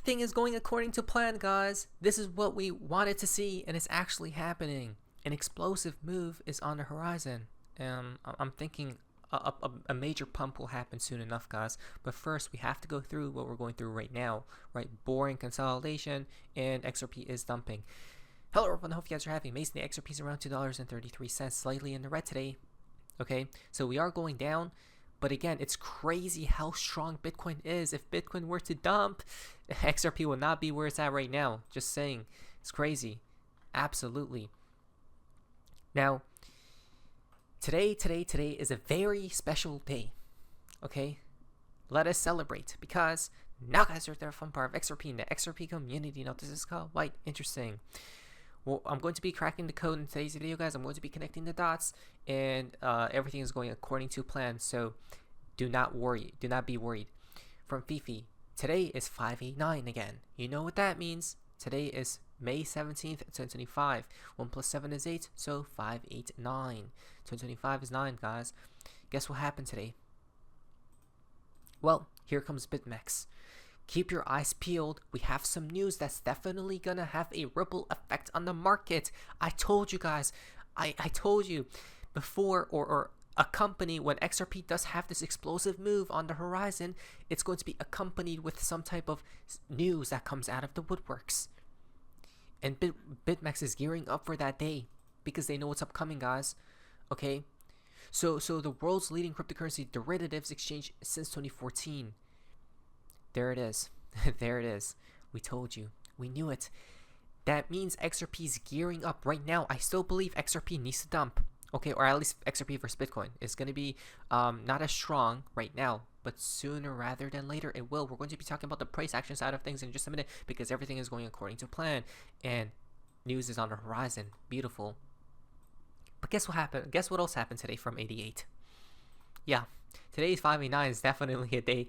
Everything is going according to plan, guys. This is what we wanted to see, and it's actually happening. An explosive move is on the horizon. I'm thinking a major pump will happen soon enough, guys. But first, we have to go through what we're going through right now, right? Boring consolidation, and XRP is dumping. Hello, everyone. I hope you guys are having amazing. The XRP is around $2.33, slightly in the red today. Okay, so we are going down. But again, it's crazy how strong Bitcoin is. If Bitcoin were to dump, XRP will not be where it's at right now. Just saying. It's crazy. Absolutely. Now, today is a very special day. Okay? Let us celebrate. Because now, guys, are there a fun part of XRP in the XRP community. Now, this is quite interesting. Well, I'm going to be cracking the code in today's video, guys. I'm going to be connecting the dots, and everything is going according to plan. So do not worry. Do not be worried. From Fifi, today is 589 again. You know what that means. Today is May 17th, 2025. 1 plus 7 is 8, so 589. 2025 is 9, guys. Guess what happened today? Well, here comes BitMEX. Keep your eyes peeled. We have some news that's definitely gonna have a ripple effect on the market. I told you guys. I told you before, or accompany when XRP does have this explosive move on the horizon, it's going to be accompanied with some type of news that comes out of the woodworks. And BitMEX is gearing up for that day because they know what's upcoming, guys. Okay? So the world's leading cryptocurrency derivatives exchange since 2014. There it is. There it is. We told you. We knew it. That means XRP is gearing up right now. I still believe XRP needs to dump. Okay, or at least XRP versus Bitcoin is going to be not as strong right now, but sooner rather than later it will. We're going to be talking about the price action side of things in just a minute because everything is going according to plan and news is on the horizon. Beautiful. But guess what happened? Guess what else happened today from 88? Yeah, today's 589 is definitely a day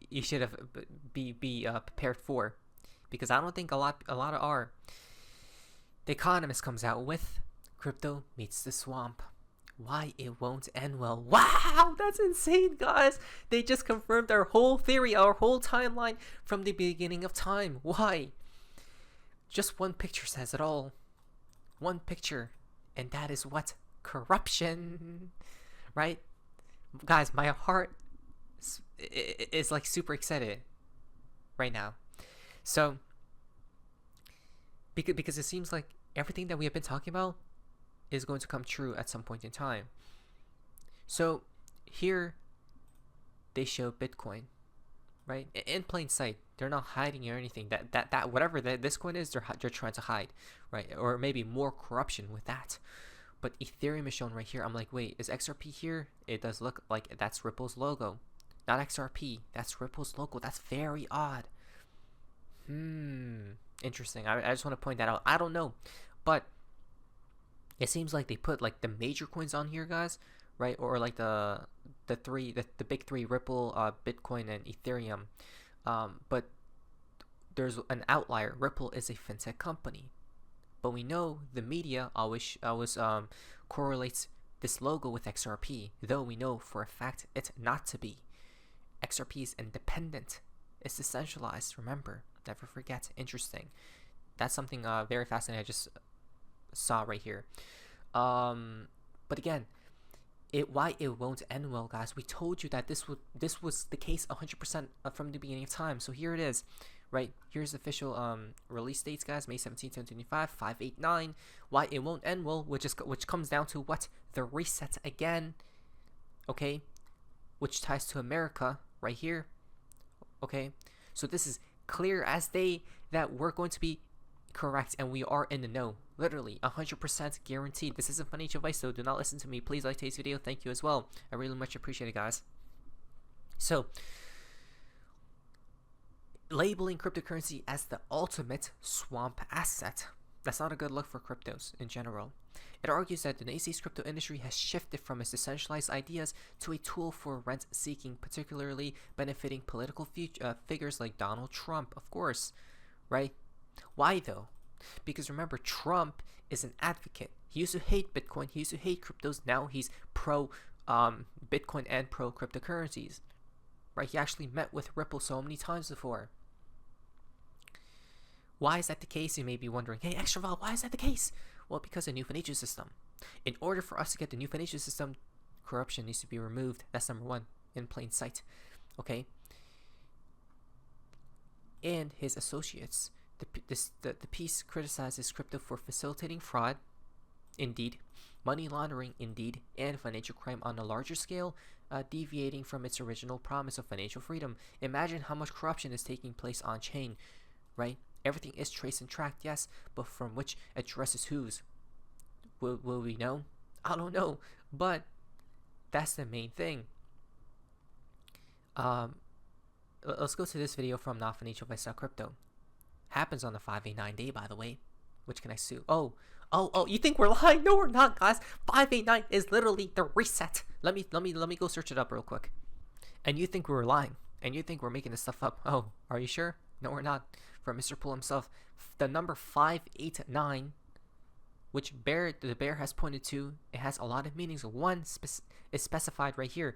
you should have be prepared for, because I don't think a lot are. The Economist comes out with crypto meets the swamp. Why it won't end well. Wow, that's insane, guys. They just confirmed our whole theory, our whole timeline from the beginning of time. Why? Just one picture says it all. One picture, and that is what? Corruption. Right? Guys, my heart is like super excited right now. So because it seems like everything that we have been talking about is going to come true at some point in time. So here they show Bitcoin, right, in plain sight. They're not hiding or anything. That whatever this coin is, they're trying to hide, right? Or maybe more corruption with that. But Ethereum is shown right here. I'm like, wait, is XRP here? It does look like that's Ripple's logo. Not XRP. That's Ripple's logo. That's very odd. Interesting. I just want to point that out. I don't know. But it seems like they put like the major coins on here, guys. Right? Or like the big three, Ripple, Bitcoin, and Ethereum. But there's an outlier. Ripple is a fintech company. But we know the media always correlates this logo with XRP. Though we know for a fact it's not to be. XRP is independent. It's decentralized. Remember, never forget. Interesting. That's something very fascinating I just saw right here. But again, why it won't end well, guys. We told you that this was the case 100% from the beginning of time. So here it is, right? Here's the official release dates, guys. May 17, 2025, 589. Why it won't end well, which comes down to what? The reset again. Okay, which ties to America right here. Okay, so this is clear as day that we're going to be correct and we are in the know. Literally 100% guaranteed. This isn't financial advice, so do not listen to me. Please like today's video. Thank you as well. I really much appreciate it, guys. So labeling cryptocurrency as the ultimate swamp asset. That's not a good look for cryptos in general. It argues that the nascent crypto industry has shifted from its decentralized ideas to a tool for rent seeking, particularly benefiting political figures like Donald Trump, of course, right? Why though? Because remember, Trump is an advocate. He used to hate Bitcoin, he used to hate cryptos. Now he's pro Bitcoin and pro cryptocurrencies, right? He actually met with Ripple so many times before, Why is that the case? You may be wondering, hey, Extraval, why is that the case? Well, because of the new financial system. In order for us to get the new financial system, corruption needs to be removed. That's number one, in plain sight. Okay? And his associates. The piece criticizes crypto for facilitating fraud, indeed, money laundering, indeed, and financial crime on a larger scale, deviating from its original promise of financial freedom. Imagine how much corruption is taking place on chain, right? Everything is traced and tracked, yes, but from which addresses whose? Will we know? I don't know, but that's the main thing. Let's go to this video from Not Financial by Crypto. Happens on the 589 day, by the way. Which can I sue? Oh, you think we're lying? No, we're not, guys. 589 is literally the reset. Let me go search it up real quick. And you think we were lying? And you think we're making this stuff up? Oh, are you sure? No, we're not. From Mr. Poole himself, the number 589, which the bear has pointed to, it has a lot of meanings. One is specified right here.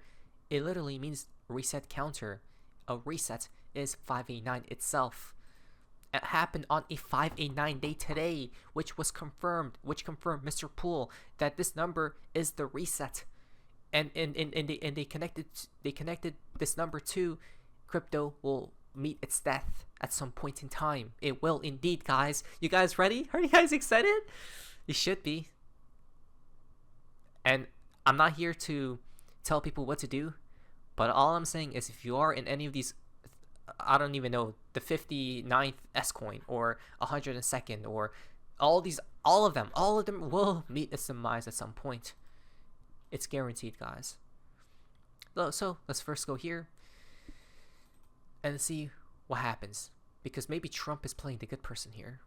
It literally means reset counter. A reset is 589 itself. It happened on a 589 day today, which confirmed Mr. Poole that this number is the reset, and they connected this number to crypto will meet its death at some point in time. It will indeed, guys. You guys ready? Are you guys excited? You should be. And I'm not here to tell people what to do, but all I'm saying is if you are in any of these, I don't even know, the 59th S coin or 102nd or all of them will meet its demise at some point. It's guaranteed, guys. So let's first go here and see what happens, because maybe Trump is playing the good person here,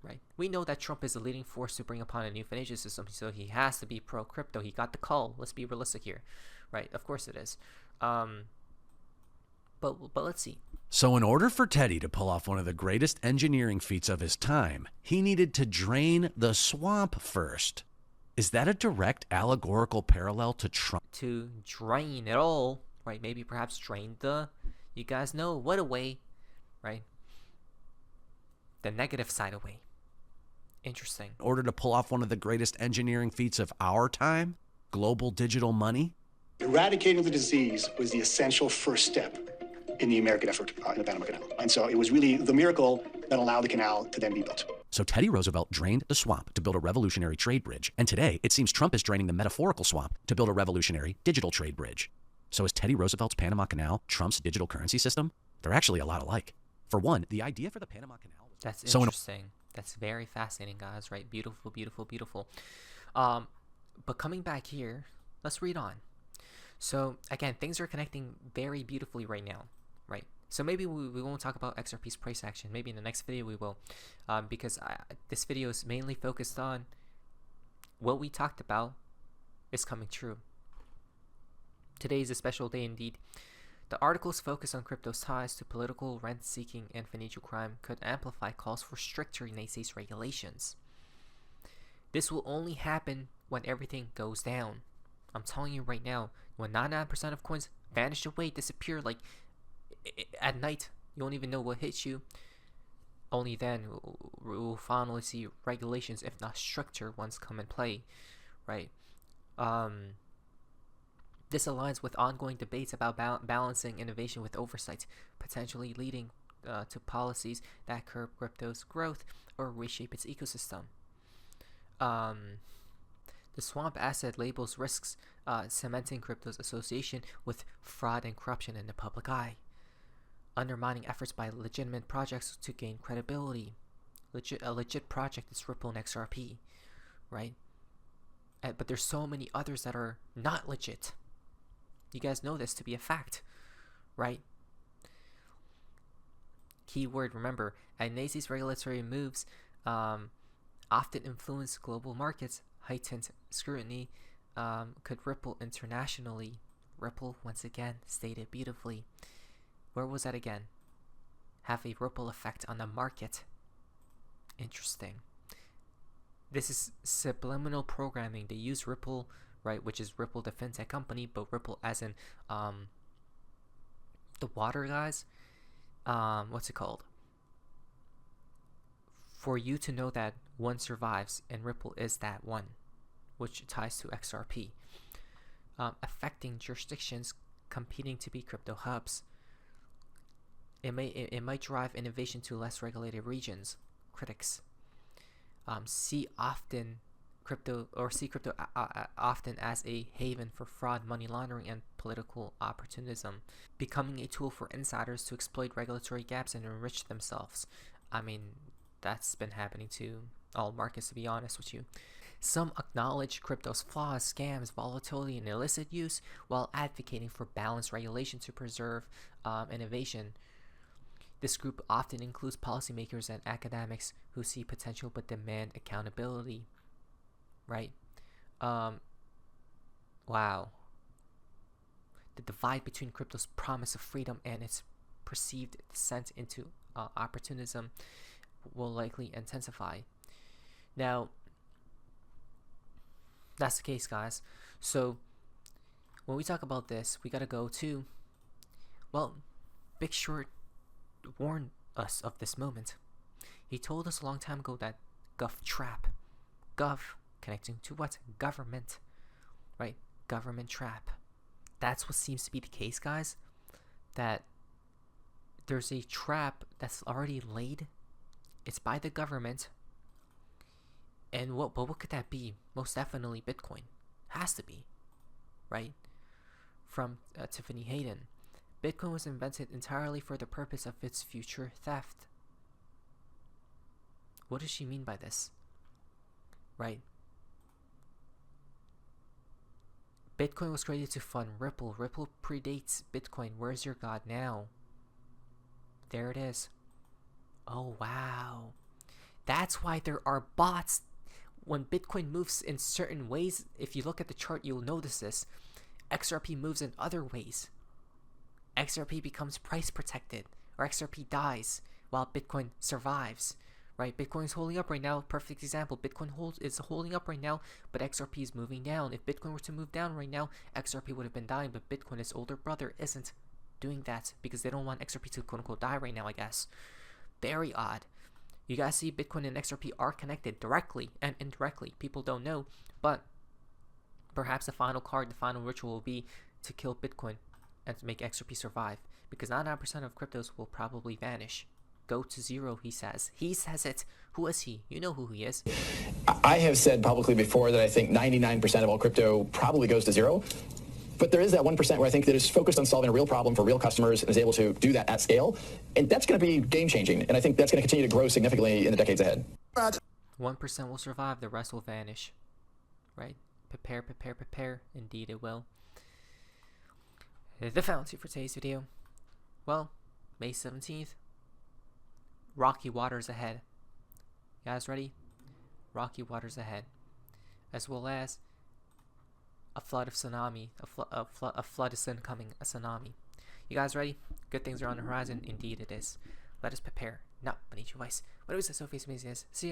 right? We know that Trump is the leading force to bring upon a new financial system, so he has to be pro crypto. He got the call. Let's be realistic here, right? Of course it is. But let's see. So in order for Teddy to pull off one of the greatest engineering feats of his time, he needed to drain the swamp first. Is that a direct allegorical parallel to Trump? To drain it all, right? Maybe perhaps drain the, you guys know what away, right? The negative side away. Interesting. In order to pull off one of the greatest engineering feats of our time, global digital money? Eradicating the disease was the essential first step in the American effort in the Panama Canal. And so it was really the miracle that allowed the canal to then be built. So Teddy Roosevelt drained the swamp to build a revolutionary trade bridge. And today, it seems Trump is draining the metaphorical swamp to build a revolutionary digital trade bridge. So is Teddy Roosevelt's Panama Canal Trump's digital currency system? They're actually a lot alike. For one, the idea for the Panama Canal was... That's interesting. That's very fascinating, guys, right? Beautiful, beautiful, beautiful. But coming back here, let's read on. So again, things are connecting very beautifully right now, right? So maybe we won't talk about XRP's price action. Maybe in the next video we will, because this video is mainly focused on what we talked about is coming true. Today is a special day indeed. The article's focus on crypto's ties to political, rent-seeking, and financial crime could amplify calls for stricter NACE's regulations. This will only happen when everything goes down. I'm telling you right now, when 99% of coins vanish away, disappear, like at night, you don't even know what hits you. Only then we'll finally see regulations, if not stricter ones, come in play, right? This aligns with ongoing debates about balancing innovation with oversight, potentially leading to policies that curb crypto's growth or reshape its ecosystem. The swamp asset labels risks cementing crypto's association with fraud and corruption in the public eye, undermining efforts by legitimate projects to gain credibility. A legit project is Ripple and XRP, right? But there's so many others that are not legit. You guys know this to be a fact, right? Keyword, remember, NACE's regulatory moves often influence global markets. Heightened scrutiny could ripple internationally. Ripple, once again, stated beautifully. Where was that again? Have a ripple effect on the market. Interesting. This is subliminal programming. They use Ripple, right, which is Ripple, the fintech company, but Ripple as in the water guys. What's it called? for you to know that one survives, and Ripple is that one, which ties to XRP, affecting jurisdictions competing to be crypto hubs. It might drive innovation to less regulated regions. Critics see crypto often as a haven for fraud, money laundering, and political opportunism, becoming a tool for insiders to exploit regulatory gaps and enrich themselves. I mean, that's been happening to all markets, to be honest with you. Some acknowledge crypto's flaws, scams, volatility, and illicit use, while advocating for balanced regulation to preserve innovation. This group often includes policymakers and academics who see potential but demand accountability. Right? Wow. The divide between crypto's promise of freedom and its perceived descent into opportunism will likely intensify. Now, that's the case, guys. So, when we talk about this, we gotta go to, well, Big Short warned us of this moment. He told us a long time ago that gov connecting to what? Government, right? Government trap. That's what seems to be the case, guys. That there's a trap that's already laid. It's by the government. And what could that be? Most definitely Bitcoin. Has to be, right? From Tiffany Hayden. Bitcoin was invented entirely for the purpose of its future theft. What does she mean by this? Right? Bitcoin was created to fund Ripple. Ripple predates Bitcoin. Where's your God now? There it is. Oh, wow. That's why there are bots. When Bitcoin moves in certain ways, if you look at the chart, you'll notice this. XRP moves in other ways. XRP becomes price protected, or XRP dies while Bitcoin survives. Right? Bitcoin is holding up right now. Perfect example. Bitcoin is holding up right now, but XRP is moving down. If Bitcoin were to move down right now, XRP would have been dying, but Bitcoin, its older brother, isn't doing that because they don't want XRP to quote unquote die right now, I guess. Very odd. You guys see Bitcoin and XRP are connected directly and indirectly. People don't know, but perhaps the final card, the final ritual will be to kill Bitcoin and to make XRP survive, because 99% of cryptos will probably vanish. Go to zero, he says. He says it. Who is he? You know who he is. I have said publicly before that I think 99% of all crypto probably goes to zero. But there is that 1% where I think that is focused on solving a real problem for real customers and is able to do that at scale. And that's going to be game changing. And I think that's going to continue to grow significantly in the decades ahead. 1% will survive, the rest will vanish. Right? Prepare, prepare, prepare. Indeed it will. The fountain for today's video. Well, May 17th. Rocky waters ahead. You guys ready? Rocky waters ahead. As well as a flood of tsunami. A flood is incoming. A tsunami. You guys ready? Good things are on the horizon. Indeed it is. Let us prepare. Not beneath your voice. What is this? So face amazing is. See ya.